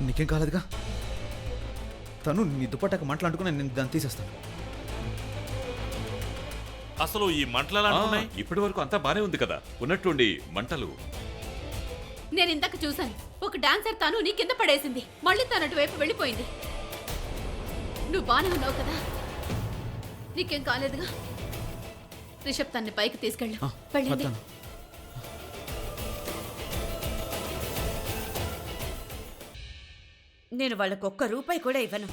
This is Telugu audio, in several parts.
నీకేం కాలేదుగా? తను నీ దుప్పటాక మాట్లాడుకుని నేను దాన్ని తీసేస్తాను. అసలు ఈ మంటలు ఎలా అంటున్నాయి? ఇప్పటి వరకు అంతా బానే ఉంది కదా, ఉన్నట్టుండి మంటలు. నేను ఇందాక చూశాను, ఒక డాన్సర్ తాను నీ కింద పడేసింది, మళ్ళీ తను అటువైపు వెళ్ళిపోయింది. నువ్వు బానే ఉన్నావు కదా? నీకేం కాలేదుగా? రిషబ్ తన్ని పైకి తీసుకెళ్ళు. వెళ్ళండి. వస్తాను. నేను వాళ్ళకు ఒక్క రూపాయి కూడా ఇవ్వను.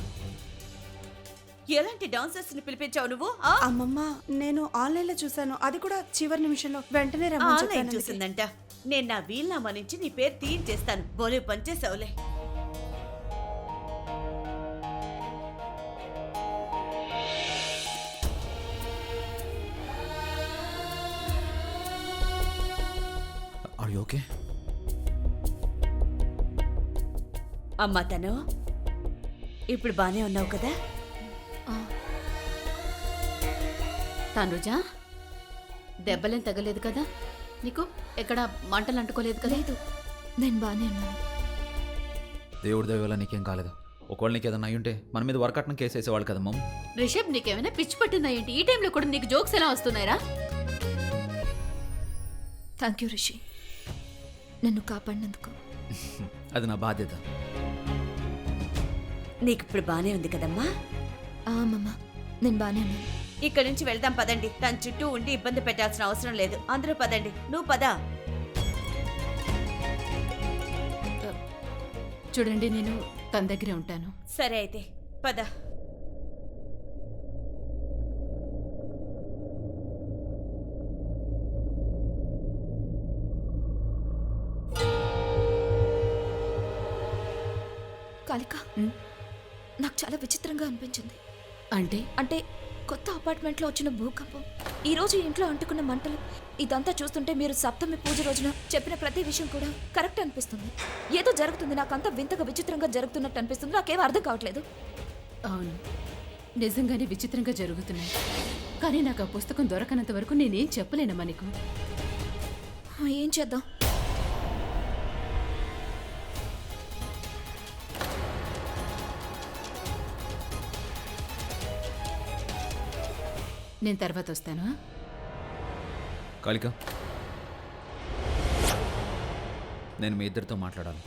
ఎలాంటి డాన్సర్స్ ని పిలిపించావు నువ్వు? అమ్మమ్మ, నేను ఆన్లైన్ లో చూసాను, అది కూడా చివరి నిమిషంలో. వెంటనే రమ్మని ఆన్లైన్ చెప్పాను. చూసిందంట. నేను నా వీలునామా నుంచి నీ పేరు తీయించేస్తాను. బోలే పనిచేసావులే. Are you okay? అమ్మా తను ఇప్పుడు బానే ఉన్నావు కదా? తనుజా, దెబ్బలేం తగలేదు కదా నీకు? ఎక్కడ మంటలు అంటుకోలేదు కదా? లేదు, నేను బానే ఉన్నాను. దేవుడి దయ వల్ల నీకేం కాలేదు. ఒకవేళ నీకు ఏదైనా అయ్యుంటే మన మీద వరకట్నం కేసు వేసేవాళ్ళు కదా మమ్మ. రిషబ్, నీకేమైనా పిచ్చి పట్టిందా ఏంటి? ఈ టైంలో కూడా నీకు జోక్స్ ఎలా వస్తున్నాయిరా? థ్యాంక్ యూ రిషి, నన్ను కాపాడినందుకు. అది నా బాధ్యత. నీకు ఇప్పుడు బానే ఉంది కదమ్మా? అమ్మమ్మ, నేను బానే ఉన్నాను. ఇక్కడి నుంచి వెళ్దాం పదండి. తన చుట్టూ ఉండి ఇబ్బంది పెట్టాల్సిన అవసరం లేదు. అందరూ పదండి. నువ్వు పదా. చూడండి, నేను తన దగ్గరే ఉంటాను. సరే అయితే పద. కాళిక, నాకు చాలా విచిత్రంగా అనిపించింది. అంటే అంటే కొత్త అపార్ట్మెంట్లో వచ్చిన భూకంపం, ఈ రోజు ఇంట్లో అంటుకున్న మంటలు, ఇదంతా చూస్తుంటే మీరు సప్తమి పూజ రోజున చెప్పిన ప్రతి విషయం కూడా కరెక్ట్ అనిపిస్తుంది. ఏదో జరుగుతుంది, నాకంతా వింతగా విచిత్రంగా జరుగుతున్నట్టు అనిపిస్తుంది. నాకేం అర్థం కావట్లేదు. అవును, నిజంగానే విచిత్రంగా జరుగుతున్నాయి. కానీ నాకు ఆ పుస్తకం దొరకనంత వరకు నేనేం చెప్పలేనమ్మా నీకు. ఏం చేద్దాం? నేను తర్వాత వస్తాను. కాళిక, నేను మీ ఇద్దరితో మాట్లాడాలి.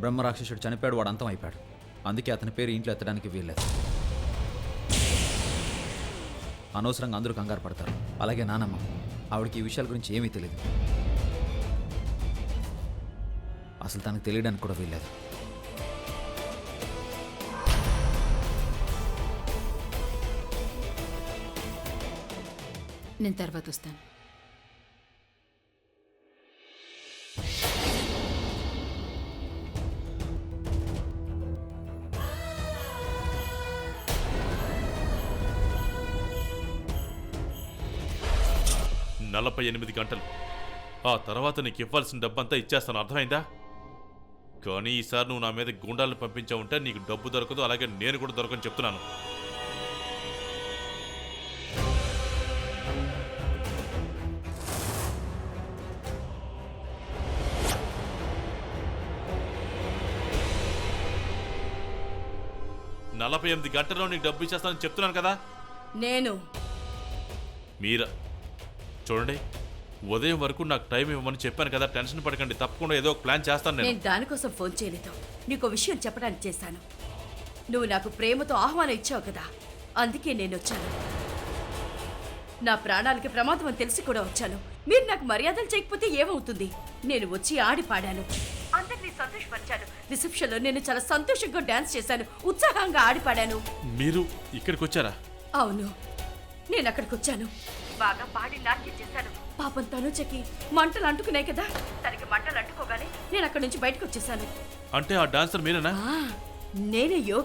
బ్రహ్మరాక్షసుడు చనిపోయాడు, వాడు అంతం అయిపోయాడు. అందుకే అతని పేరు ఇంట్లో ఎత్తడానికి వీల్లేదు. అనవసరంగా అందరూ కంగారు పడతారు. అలాగే నానమ్మ, ఆవిడకి ఈ విషయాల గురించి ఏమీ తెలియదు. అసలు తనకు తెలియడానికి కూడా వీల్లేదు. నేను తర్వాత వస్తాను. నలభై 8 గంటలు. ఆ తర్వాత నీకు ఇవ్వాల్సిన డబ్బంతా ఇచ్చేస్తాను, అర్థమైందా? కానీ ఈసారి నువ్వు నా మీద గుండాలను పంపించావుంటే నీకు డబ్బు దొరకదు, అలాగే నేను కూడా దొరకని చెప్తున్నాను. నలభై 8 గంటల్లో నీకు డబ్బు ఇచ్చేస్తానని చెప్తున్నాను కదా. నేను మీరా చూడండి, ఉదయం వరకు నాకు టైం ఇవ్వమని చెప్పాను కదా. టెన్షన్ పడకండి, తప్పకుండా ఏదో ఒక ప్లాన్ చేస్తాను నేను. నేను దానికోసం ఫోన్ చేయలేదు. నీకు విషయం చెప్పడానికి చేశాను. నువ్వు నాకు ప్రేమతో ఆహ్వానం ఇచ్చావు కదా, అందుకే నేను వచ్చాను. నా ప్రాణాలకి ప్రమాదం అని తెలిసి కూడా వచ్చాను. మీరు నాకు మర్యాదలు చేయకపోతే ఏమవుతుంది? నేను వచ్చి ఆడి పాడాను, అందరినీ సంతోషపరిచాను. రిసెప్షన్లో నేను చాలా సంతోషంగా డాన్స్ చేశాను, ఉత్సాహంగా ఆడి పాడాను. మీరు ఇక్కడికి వచ్చారా? అవును, నేను అక్కడికి వచ్చాను. బాగా పాడి నాట్యం చేశాను. పాపం తనుజకి మంటలు అంటుకున్నాయి కదా, తనకి మంటలు అంటుకోగానే నేను అక్కడి నుంచి బయటకు వచ్చేసాను. అంటే ఆ డాన్సర్ మీరేనా? నేనయ్యో,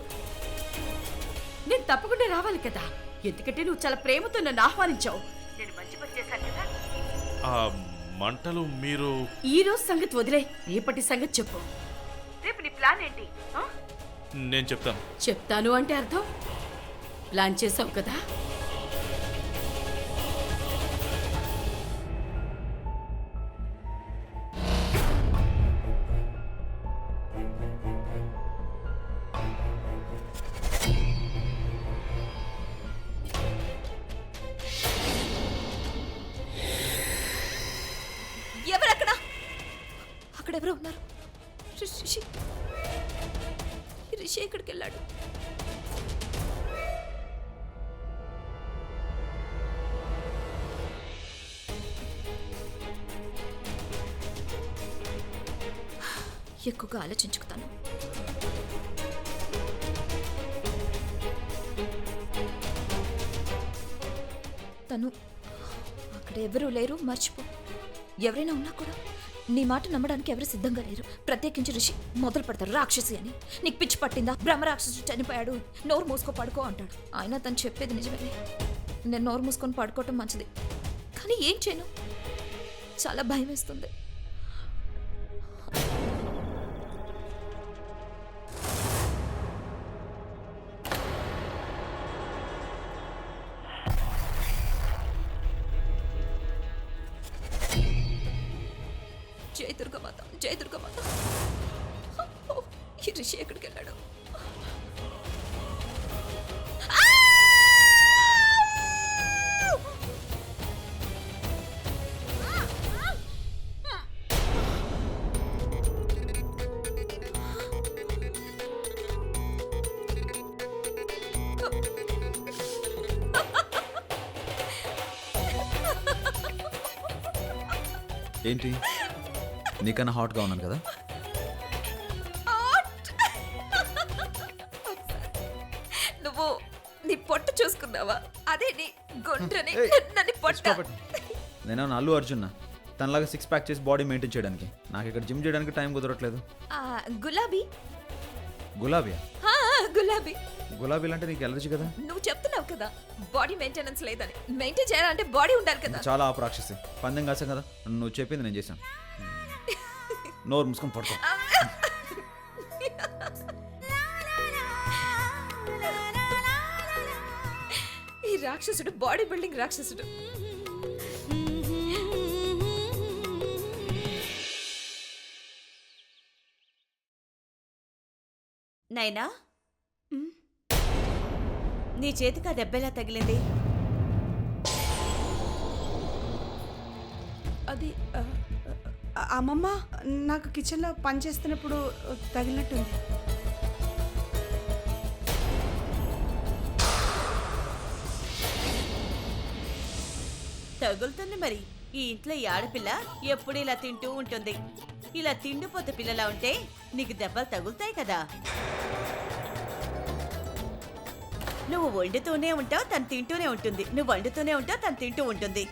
నేను తప్పకుండా రావాలి కదా, ఎందుకంటే నువ్వు చాలా ప్రేమతో నన్ను ఆహ్వానించావు. నేను మంచి పని చేశాను కదా. ఆ మంటలు మీరు ఈ రోజు సంగతి వదిలే, రేపటి సంగతి చెప్పు. రేపు నీ ప్లాన్ ఏంటి? నేను చెప్తాను. చెప్తాను అంటే అర్థం? ప్లాన్ చేసావు కదా. అక్కడెవరో ఉన్నారు. రిషి రిషి ఎక్కడికి వెళ్ళాడు? ఎక్కువగా ఆలోచించుకుతాను. తను అక్కడ ఎవరూ లేరు, మర్చిపో. ఎవరైనా ఉన్నా కూడా నీ మాట నమ్మడానికి ఎవరు సిద్ధంగా లేరు. ప్రత్యేకించి రిషి మొదలు పెడతారు రాక్షసి అని. నీకు పిచ్చి పట్టిందా? బ్రహ్మరాక్షసుడు చనిపోయాడు, నోరు మూసుకో పడుకో అంటాడు. అయినా తను చెప్పేది నిజమే. నేను నోరు మూసుకొని పడుకోవటం మంచిది, కానీ ఏం చేయను? చాలా భయం వేస్తుంది. జై దుర్గమాత, జై దుర్గమాత. ఈ రిషి ఎక్కడికి వెళ్ళాడు? ఏంటి, నీకన్నా హాట్గా ఉన్నాను కదా? నువ్వు నీ పొట్ట చూసుకున్నావా? అదే నీ గుండ్రని నన్ను పొట్ట. నేను అల్లు అర్జున్, తనలాగా 6 ప్యాక్ చేసి బాడీ మెయింటైన్ చేయడానికి. నాకు ఇక్కడ జిమ్ చేయడానికి టైం కుదరట్లేదు. గులాబీ. గులాబీయా? గులాబీ. గులాబీలు అంటే నీకు ఎలర్జీ కదా? నువ్వు చెప్తున్నావు కదా బాడీ మెయింటెనెన్స్ లేదని. మెయింటైన్ చేయాలంటే బాడీ ఉండాలి కదా. చాలా ఆపరాక్షసి. పందెం కాసాం కదా, నువ్వు చెప్పింది నేను చేశాను. నోరు మూసుకొని పడుకో. ఈ రాక్షసుడు బాడీ బిల్డింగ్ రాక్షసుడు. నైనా, నీ చేతికి ఆ దెబ్బెలా తగిలింది? అది అమ్మమ్మ నాకు కిచెన్లో పని చేస్తున్నప్పుడు తగిలినట్టుంది. తగులుతుంది మరి. ఈ ఇంట్లో ఈ ఆడపిల్ల ఎప్పుడు ఇలా తింటూ ఉంటుంది. ఇలా తిండిపోతే పిల్లలా ఉంటే నీకు దెబ్బలు తగులుతాయి కదా. నువ్వు వండుతూనే ఉంటావు, తను తింటూనే ఉంటుంది. నువ్వు వండుతూనే ఉంటావు, తను తింటూ ఉంటుంది.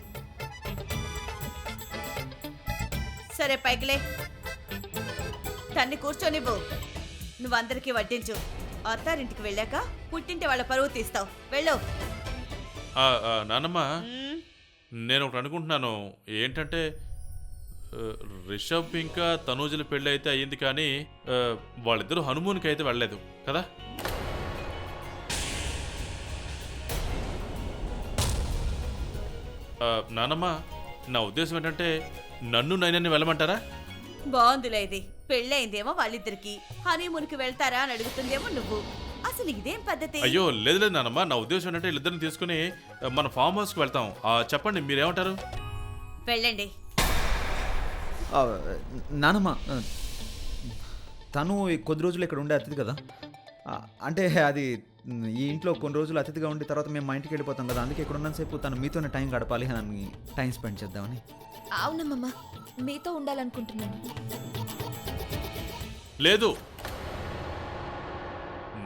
సరే పైకిలే, తన్ని కూర్చోనివ్వు. నువ్వందరికీ వడ్డించు. అత్తారింటికి వెళ్ళాక పుట్టింటి వాళ్ళ పరువు తీస్తావు. వెళ్ళు. నానమ్మ, నేను ఒకటి అనుకుంటున్నాను. ఏంటంటే రిషబ్ ఇంకా తనూజల పెళ్ళి అయితే అయ్యింది, కానీ వాళ్ళిద్దరూ హనుమూన్కి అయితే వెళ్ళలేదు కదా? నానమ్మ, నా ఉద్దేశం ఏంటంటే నన్ను నైనాన్ని వెళ్ళమంటారా? బాగుందిలే ఇది. పెళ్ళయిందేమో వాళ్ళిద్దరికి, హనీమూన్కి వెళ్తారా అని అడుగుతుందేమో నువ్వు. అసలు ఇదేం పద్ధతి? అయ్యో లేదు లేదు నానమ్మ, నా ఉద్దేశం ఏంటంటే వీళ్ళిద్దరిని తీసుకుని మన ఫామ్ హౌస్కి వెళ్తాం. చెప్పండి, మీరేమంటారు? వెళ్ళండి. నానమ్మ, తను కొద్ది రోజులు ఇక్కడ ఉండే అతిథి కదా. అంటే అది ఈ ఇంట్లో కొన్ని రోజులు అతిథిగా ఉండి తర్వాత మేము మా ఇంటికి వెళ్ళిపోతాం కదా. అందుకే ఇక్కడ ఉన్నంతసేపు తను మీతోనే టైం గడపాలి అని టైం స్పెండ్ చేద్దామని. అవునమ్మా, మీతో ఉండాలనుకుంటున్నాను. లేదు,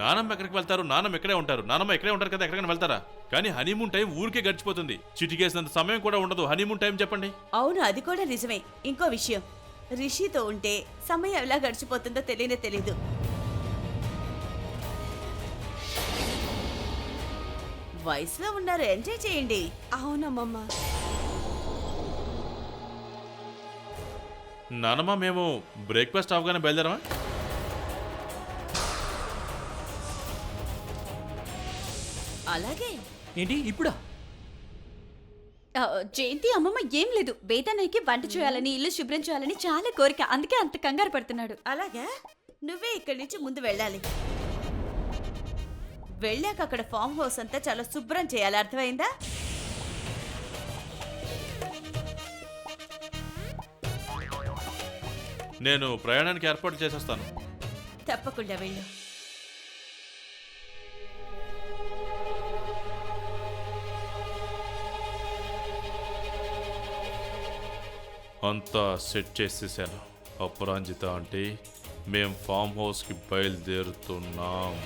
నానమ్మ ఎక్కడికి వెళ్తారు? నానమ్మ ఇక్కడే ఉంటారు. నానమ్మ ఇక్కడే ఉంటారు కదా, ఎక్కడికైనా వెళ్తారా? కానీ హనీమూన్ టైం ఊరికే గడిచిపోతుంది. చిటికేసినంత సమయం కూడా ఉండదు. హనీమూన్ టైం చెప్పండి. అవును, అది కూడా నిజమే. ఇంకో విషయం, రిషితో ఉంటే సమయం ఎలా గడిచిపోతుందో తెలియనే తెలీదు. వయసులో ఉన్నారు, ఎంజాయ్ చేయండి. అవునమ్మమ్మ. నానమ్మ, మేము బ్రేక్ఫాస్ట్ అవగానే బయలుదేరమా? అలాగే. ఏంటి ఇప్పుడా? జయంతి, అమ్మమ్మ ఏం లేదు. వేదనయ్యకి వంట చేయాలని, ఇల్లు శుభ్రం చేయాలని చాలా కోరిక. అందుకే అంత కంగారు పడుతున్నాడు. అలాగా? నువ్వే ఇక్కడి నుంచి ముందు వెళ్ళాలి. వెళ్ళాక అక్కడ ఫామ్ హౌస్ అంతా చాలా శుభ్రం చేయాలి, అర్థమైందా? నేను ప్రయాణానికి ఏర్పాటు చేసేస్తాను. తప్పకుండా వెళ్ళు. అంతా సెట్ చేసేసాను. అపరాజిత అంటే మేం ఫామ్ హౌస్కి బయలుదేరుతున్నాం.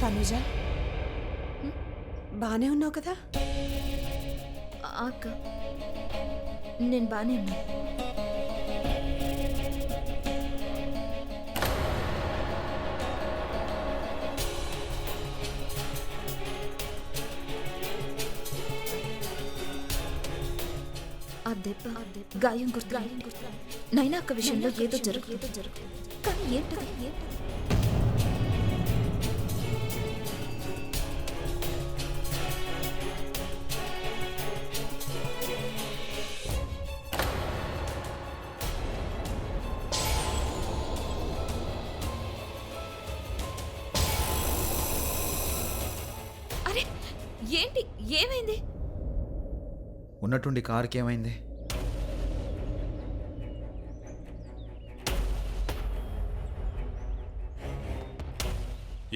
తనుజ బానే ఉన్నావు కదా? అక్క నేను బానే ఉన్నా. ఆ దెబ్బ గాయం గుర్తు నైనా అక్క విషయంలో ఏదో జరుగు కానీ ఏంటది? అరే ఏంటి, ఏమైంది? ఉన్నట్టుండి కార్కి ఏమైంది?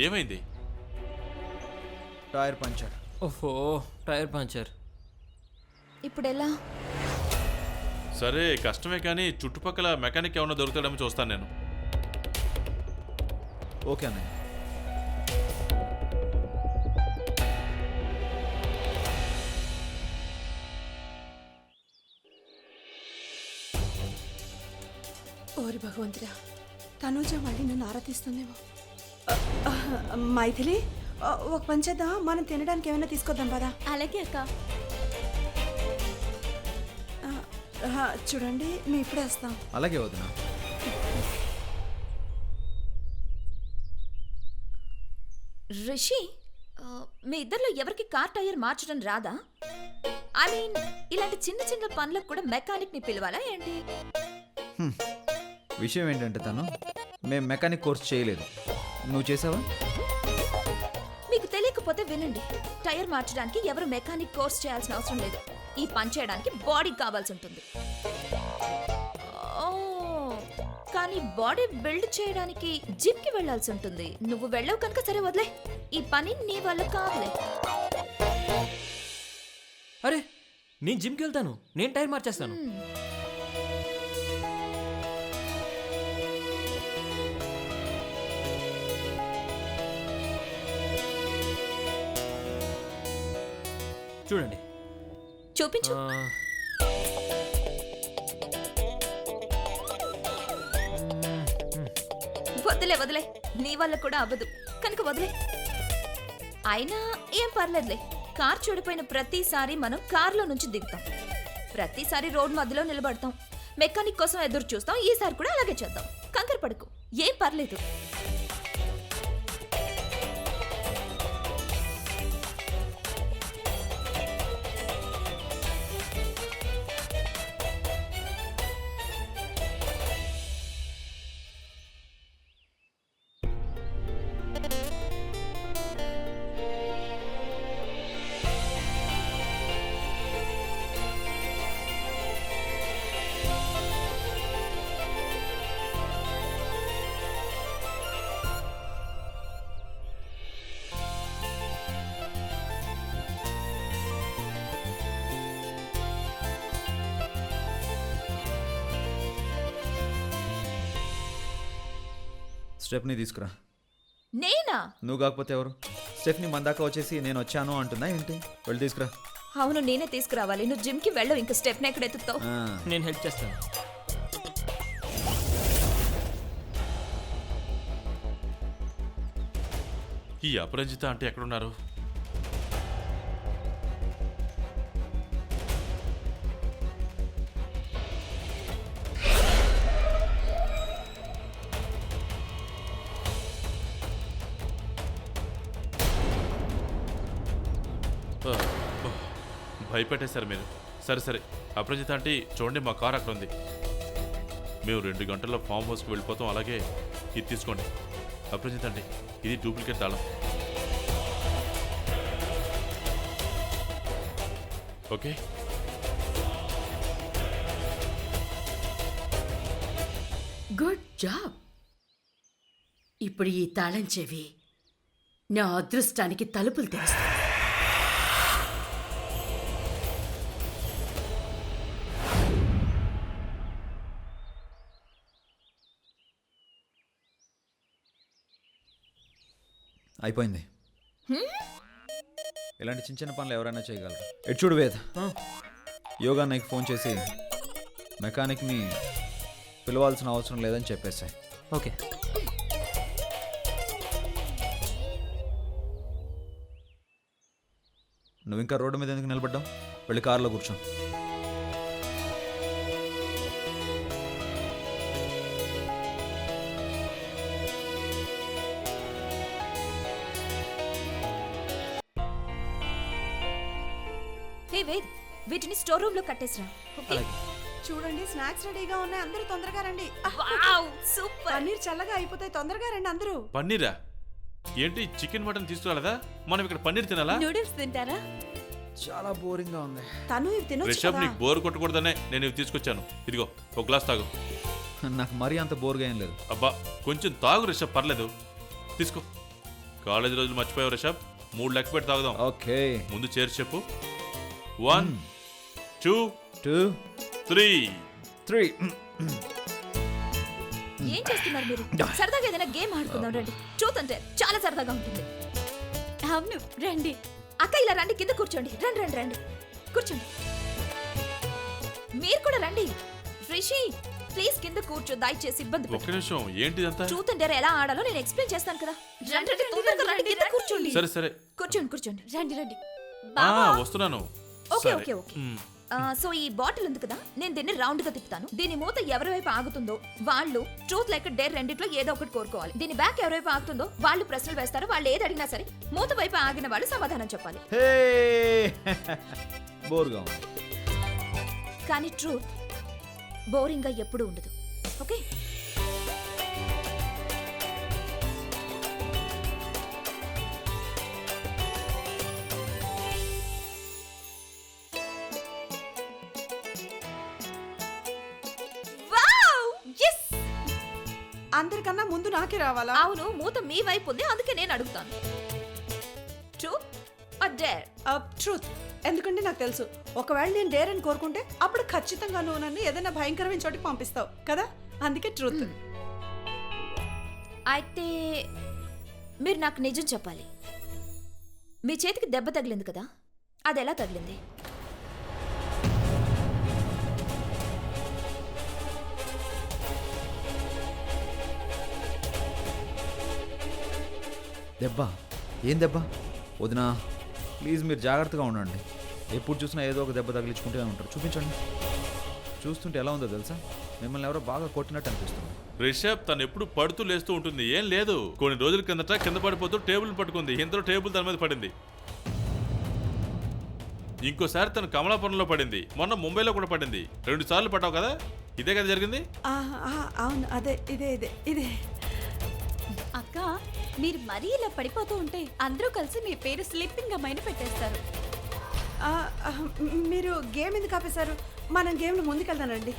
ఏమైంది? Tyre puncture. ఓహో, టైర్ పంచర్. ఇప్పుడు ఎలా? సరే కష్టమే కానీ చుట్టుపక్కల మెకానిక్ ఏమన్నా దొరుకుతాడేమో చూస్తాను నేను. ఓకే అన్నయ్య. ఓరి భగవంతుడా, తనుజ మళ్ళీ నన్ను ఆరాధిస్తుందేమో. మైథిలి, ఒక పని చేద్దాం, మనం తినడానికి ఏమైనా తీసుకొద్దాం పదా. అలాగే అక్క. చూడండి, మేము ఇప్పుడే వస్తాం. అలాగే వదినా. రిషి, మీ ఇద్దరిలో ఎవరికి కార్ టైర్ మార్చడం రాదా? ఐ మీన్ ఇలాంటి చిన్న చిన్న పనులకు కూడా మెకానిక్ ని పిలవాలా ఏంటి? విషయం ఏంటంటే మేము మెకానిక్ కోర్స్ చేయలేదు. నువ్వు చేసావా? మీకు తెలియకపోతే వినండి, టైర్ మార్చడానికి ఎవరు మెకానిక్ కోర్స్ చేయాల్సిన అవసరం లేదు. ఈ పని చేయడానికి బాడీ కావాల్సి ఉంటుంది. ఓ, కానీ బాడీ బిల్డ్ చేయడానికి జిమ్ కి వెళ్లాల్సి ఉంటుంది. నువ్వు వెళ్ళవు కనుక సరే వదిలే, ఈ పని నీ వల్ల కాదులే. అరే నేను జిమ్కి వెళ్తాను, నేను టైర్ మార్చేస్తాను. చూడండి. చూపించు. వదిలే వదిలే, నీ వల్ల కూడా అవ్వదు కనుక వదిలే. అయినా ఏం పర్లేదులే, కార్ చెడిపోయిన ప్రతిసారి మనం కార్లో నుంచి దిగుతాం, ప్రతిసారి రోడ్ మధ్యలో నిలబడతాం, మెకానిక్ కోసం ఎదురు చూస్తాం. ఈసారి కూడా అలాగే చేద్దాం, కంగారు పడకు, ఏం పర్లేదు. స్టెఫ్ని తీసుకురా. నేనా? నువ్వు కాకపోతే ఎవరు? స్టెఫ్ని మన దాకా వచ్చేసి నేను వచ్చాను అంటుందా ఏంటి? వెళ్ళి తీసుకురా. అవును, నేనే తీసుకురావాలి. నువ్వు జిమ్కి వెళ్ళవు, ఇంకా స్టెప్ని ఎక్కడ ఎత్తుతావు? ఆ, నేను హెల్ప్ చేస్తాను. ఈ అపరంజిత అంటే ఎక్కడున్నారు? ఆ, ఓ, భయపెట్టేశారు మీరు. సరే సరే, అపరంజిత అంటే చూడండి, మా కార్ అక్కడ ఉంది. మేము 2 గంటల్లో ఫామ్ హౌస్కి వెళ్ళిపోతాం. అలాగే ఇది తీసుకోండి. అపరంజిత అండి, ఇది డూప్లికేట్ తాళం. ఓకే. Good job. ఇప్పుడు ఈ తాళం చెవి నా అదృష్టానికి తలుపులు తెరుస్తాయి. అయిపోయింది. ఇలాంటి చిన్న చిన్న పనులు ఎవరైనా చేయగలరు. ఎటు చూడు వేద్, యోగా నీకు ఫోన్ చేసి మెకానిక్ని పిలవాల్సిన అవసరం లేదని చెప్పేసాయి. ఓకే. నువ్వు ఇంకా రోడ్డు మీద ఎందుకు నిలబడ్డావు? వెళ్ళి కారులో కూర్చో. హే వేద్, వీటిని స్టోర్ రూమ్ లో కట్టేసిరా. ఓకే? చూడండి, స్నాక్స్ రెడీగా ఉన్నాయి, అందరూ తొందరగా రండి. Wow, super. పన్నీర్ చల్లగా అయిపోతాయి, తొందరగా రండి అందరూ. పన్నీరా? ఏంటి, చికెన్ మటన్ తీసుకురాలేదా? మనం ఇక్కడ పన్నీర్ తినాలా? నూడిల్స్ తింటారా? చాలా బోరింగ్గా ఉంది. తను ఇవి తినొచ్చు రిషబ్, కదా. నీకు బోర్ కొట్టకూడదనే నేను ఇవి తీసుకొచ్చాను. ఇదిగో ఒక గ్లాస్ తాగు. నాకు మరీ అంత బోర్గా ఏం లేదు. అబ్బా, కొంచెం తాగు రిషబ్, పర్లేదు. తీసుకో. కాలేజీ రోజులు మర్చిపోయావు రిషబ్. 3 లెక్క పెట్టి తాగుదాం. ఓకే. ముందు చేర్చి చెప్పు. 1 2 2 3. 3. ఏం చేస్తున్నారు మీరు? సరదాగా ఏదైనా గేమ్ ఆడుకుందాం రండి. ట్రూత్ అంటే చాలా సరదాగా ఉంటుంది. అవును, రండి. అక్క ఇలా రండి, కింద కూర్చోండి. రండి రండి రండి, కూర్చోండి. మీరు కూడా రండి. రిషి, ప్లీజ్ కింద కూర్చో, దయచేసి ఇబ్బంది ఒక్క నిమిషం, ఏంటిదంతా? ట్రూత్ అంటే ఎలా ఆడాలో నేను ఎక్స్ప్లెయిన్ చేస్తాను కదా. రండి రండి, తొందరగా రండి, కింద కూర్చోండి. సరే సరే, కూర్చోండి కూర్చోండి. రండి రండి. వస్తున్నాను. ఓకే సరే. Okay okay. మ్, సో ఈ బాటిల్ ఉంది కదా, నేను దీన్ని రౌండ్ గా తిప్పుతాను. దీని మూత ఎవరి వైపు ఆగుతుందో వాళ్ళు ట్రూత్ లేక డేర్ రెండిట్లో ఏదో ఒకటి కోరుకోవాలి. దీని బ్యాక్ ఎవరి వైపు ఆగుతుందో వాళ్ళు ప్రశ్నలు వేస్తారు. వాళ్ళు ఏది అడిగినా సరే మూత వైపు ఆగిన వాళ్ళు సమాధానం చెప్పాలి. హే, బోర్గా ఉంది. కానీ ట్రూత్ బోరింగ్ గా ఎప్పుడూ ఉండదు. ఓకే? అందరికన్నా ముందు నాకే రావాలా? అవును, మూత మీ వైపు ఉంది, అందుకే నేను అడుగుతాను. Truth or dare? ట్రూత్. ఎందుకంటే నాకు తెలుసు, ఒకవేళ నేను డేర్ అని కోరుకుంటే అప్పుడు ఖచ్చితంగా నువ్వు నన్ను ఏదైనా భయంకరమైన చోటికి పంపిస్తావు కదా, అందుకే ట్రూత్. అయితే మీరు నాకు నిజం చెప్పాలి. మీ చేతికి దెబ్బ తగిలింది కదా, అది ఎలా తగిలింది? దెబ్బ? ఏం దెబ్బ? వదినా ప్లీజ్ మీరు జాగ్రత్తగా ఉండండి. ఎప్పుడు చూసినా ఏదో ఒక దెబ్బ తగిలించుకుంటూ ఉంటారు. చూపించండి. చూస్తుంటే ఎలా ఉందో తెలుసా, మిమ్మల్ని ఎవరో బాగా కొట్టినట్టు అనిపిస్తుంది. రిషబ్ తను ఎప్పుడు పడుతూ లేస్తూ ఉంటుంది. ఏం లేదు, కొన్ని రోజుల కిందట కింద పడిపోతూ టేబుల్ పట్టుకుంది. ఇంతలో టేబుల్ దాని మీద పడింది. ఇంకోసారి తను కమలాపురంలో పడింది. మొన్న ముంబైలో కూడా పడింది. 2 సార్లు పడ్డావు కదా, ఇదే కదా జరిగింది? అవును, అదే, ఇదే ఇదే ఇదే. అక్క, మీరు మరీ ఇలా పడిపోతూ ఉంటే అందరూ కలిసి మీ పేరు స్లీపింగ్ అమ్మాయిని పెట్టేస్తారు. మీరు గేమ్ ఎందుకు ఆపేశారు? మనం గేమ్లో ముందుకెళ్దానండి.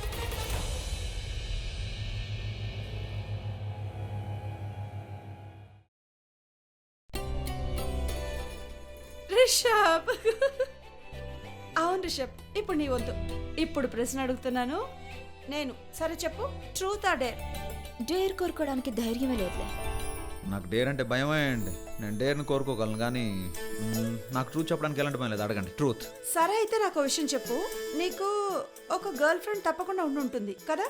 రిషబ్, అవును రిషబ్, ఇప్పుడు నీ వద్దు. ఇప్పుడు ప్రశ్న అడుగుతున్నాను నేను. సరే చెప్పు, ట్రూత్ ఆ డేర్? డేర్ కోరుకోవడానికి ధైర్యమే లేదులే. నాకు డేర్ అంటే భయమే అండి. నేను డేర్ని కోరుకోగలను కానీ నాకు ట్రూత్ చెప్పడానికి ఎలాంటి భయం లేదు. అడగండి ట్రూత్. సరే అయితే నాకు ఒక విషయం చెప్పు. నీకు ఒక గర్ల్ ఫ్రెండ్ తప్పకుండా ఉండి ఉంటుంది కదా?